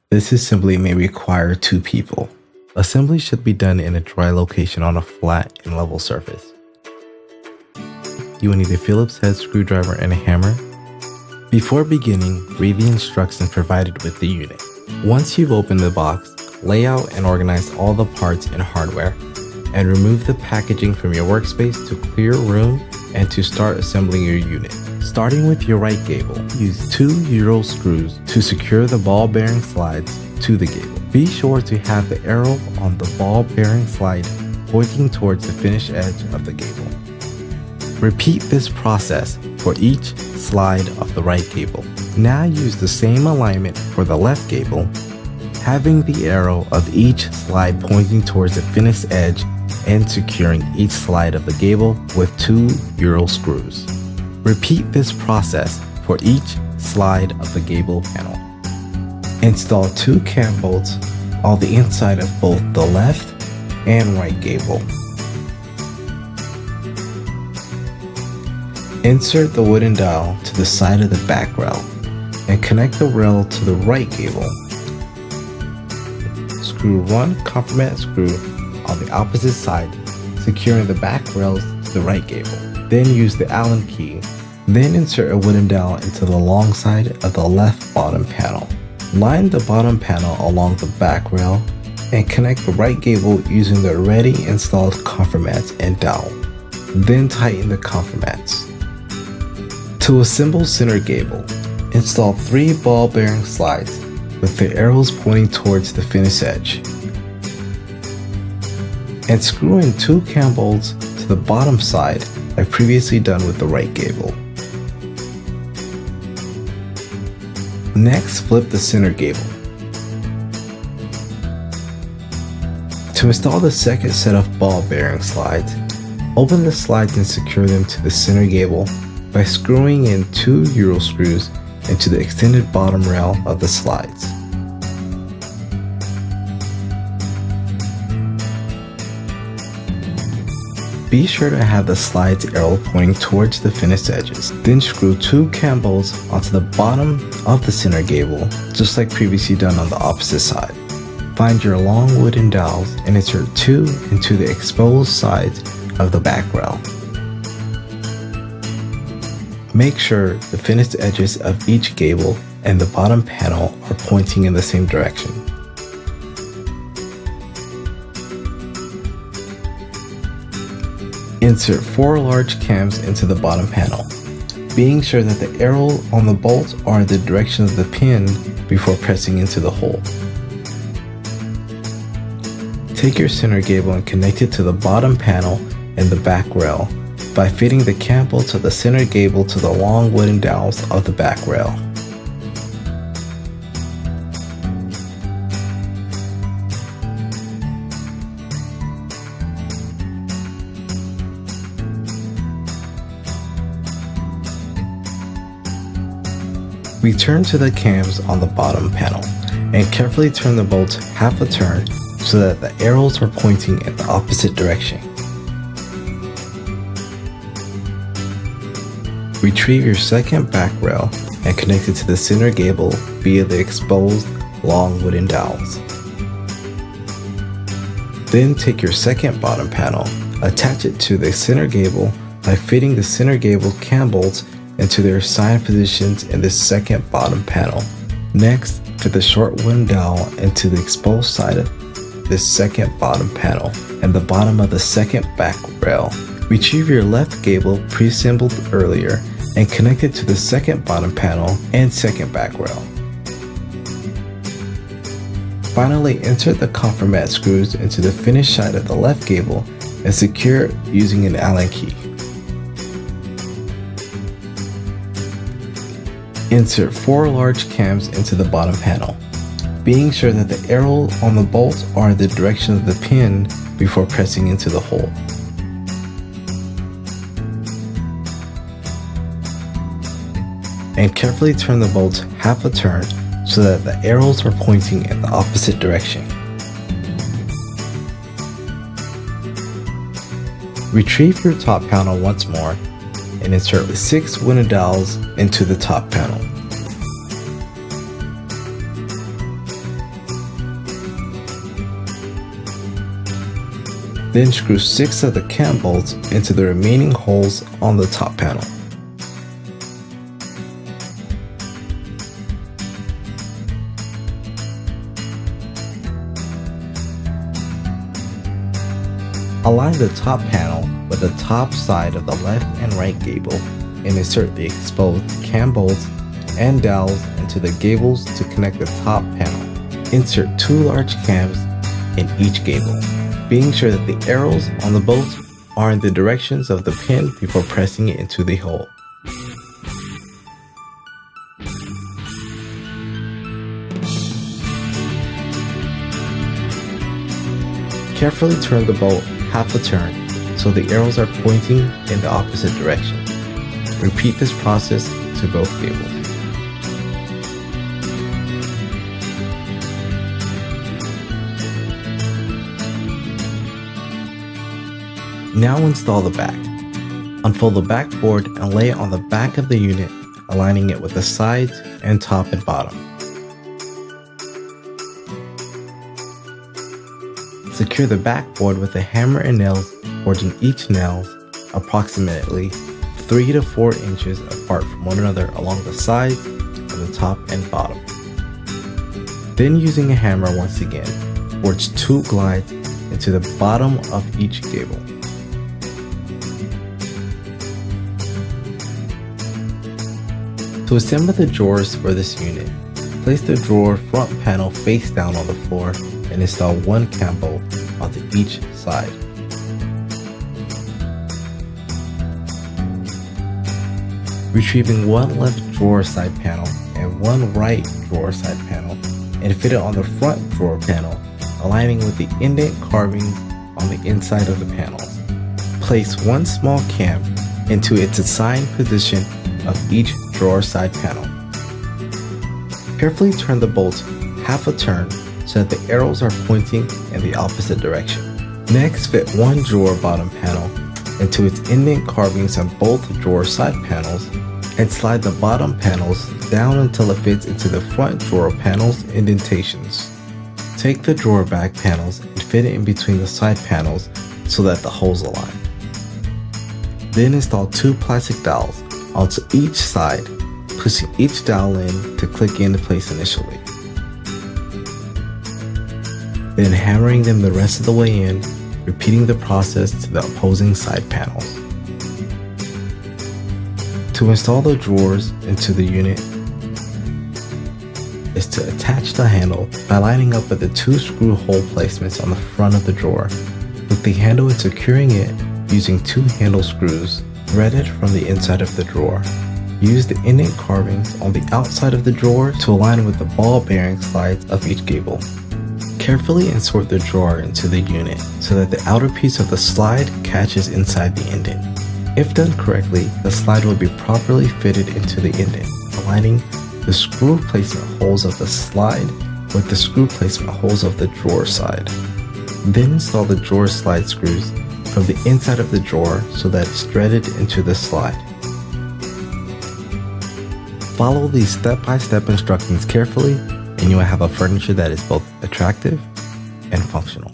This assembly may require 2 people. Assembly should be done in a dry location on a flat and level surface. You will need a Phillips head screwdriver and a hammer. Before beginning, read the instructions provided with the unit. Once you've opened the box, lay out and organize all the parts and hardware, and remove the packaging from your workspace to clear room and to start assembling your unit. Starting with your right gable, use 2 Euro screws to secure the ball bearing slides to the gable. Be sure to have the arrow on the ball bearing slide pointing towards the finished edge of the gable. Repeat this process for each slide of the right gable. Now use the same alignment for the left gable, having the arrow of each slide pointing towards the finished edge and securing each slide of the gable with 2 Euro screws. Repeat this process for each slide of the gable panel. Install 2 cam bolts on the inside of both the left and right gable. Insert the wooden dowel to the side of the back rail and connect the rail to the right gable. Screw 1 compromat screw on the opposite side, securing the back rails to the right gable. Then use the Allen key. Then insert a wooden dowel into the long side of the left bottom panel. Line the bottom panel along the back rail and connect the right gable using the already installed comfort and dowel. Then tighten the comfort. To assemble center gable, install 3 ball bearing slides with the arrows pointing towards the finished edge. And screw in 2 cam bolts to the bottom side like previously done with the right gable. Next, flip the center gable. To install the second set of ball bearing slides, open the slides and secure them to the center gable by screwing in 2 Euro screws into the extended bottom rail of the slides. Be sure to have the slide's arrow pointing towards the finished edges. Then screw 2 cam bolts onto the bottom of the center gable, just like previously done on the opposite side. Find your long wooden dowels and insert 2 into the exposed sides of the back rail. Make sure the finished edges of each gable and the bottom panel are pointing in the same direction. Insert 4 large cams into the bottom panel, being sure that the arrow on the bolts are in the direction of the pin before pressing into the hole. Take your center gable and connect it to the bottom panel and the back rail by fitting the cam bolts of the center gable to the long wooden dowels of the back rail. Return to the cams on the bottom panel and carefully turn the bolts half a turn so that the arrows are pointing in the opposite direction. Retrieve your second back rail and connect it to the center gable via the exposed long wooden dowels. Then take your second bottom panel, attach it to the center gable by fitting the center gable cam bolts into their assigned positions in the second bottom panel. Next, fit the short wooden dowel into the exposed side of the second bottom panel and the bottom of the second back rail. Retrieve your left gable pre-assembled earlier and connect it to the second bottom panel and second back rail. Finally, insert the comfort screws into the finished side of the left gable and secure it using an Allen key. Insert 4 large cams into the bottom panel, being sure that the arrow on the bolts are in the direction of the pin before pressing into the hole. And carefully turn the bolts half a turn so that the arrows are pointing in the opposite direction. Retrieve your top panel once more and insert 6 wooden dowels into the top panel. Then screw 6 of the cam bolts into the remaining holes on the top panel. Align the top panel with the top side of the left and right gable and insert the exposed cam bolts and dowels into the gables to connect the top panel. Insert 2 large cams in each gable, being sure that the arrows on the bolts are in the directions of the pin before pressing it into the hole. Carefully turn the bolt half a turn so the arrows are pointing in the opposite direction. Repeat this process to both gables. Now install the back. Unfold the backboard and lay it on the back of the unit, aligning it with the sides and top and bottom. Secure the backboard with a hammer and nails, forging each nail approximately 3 to 4 inches apart from one another along the sides of the top and bottom. Then using a hammer once again, forge 2 glides into the bottom of each gable. To assemble the drawers for this unit, place the drawer front panel face down on the floor and install 1 cam bolt onto each side. Retrieving 1 left drawer side panel and 1 right drawer side panel and fit it on the front drawer panel, aligning with the indent carvings on the inside of the panels. Place 1 small cam into its assigned position of each drawer side panel. Carefully turn the bolts half a turn so that the arrows are pointing in the opposite direction. Next, fit 1 drawer bottom panel into its indent carvings on both drawer side panels and slide the bottom panels down until it fits into the front drawer panels indentations. Take the drawer back panels and fit it in between the side panels so that the holes align. Then install 2 plastic dowels onto each side, pushing each dowel in to click into place initially. Then hammering them the rest of the way in, repeating the process to the opposing side panels. To install the drawers into the unit is to attach the handle by lining up with the 2 screw hole placements on the front of the drawer, with the handle and securing it using 2 handle screws threaded from the inside of the drawer. Use the indent carvings on the outside of the drawer to align with the ball bearing slides of each gable. Carefully insert the drawer into the unit so that the outer piece of the slide catches inside the indent. If done correctly, the slide will be properly fitted into the indent, aligning the screw placement holes of the slide with the screw placement holes of the drawer side. Then install the drawer slide screws from the inside of the drawer so that it's threaded into the slide. Follow these step-by-step instructions carefully and you will have a furniture that is both attractive and functional.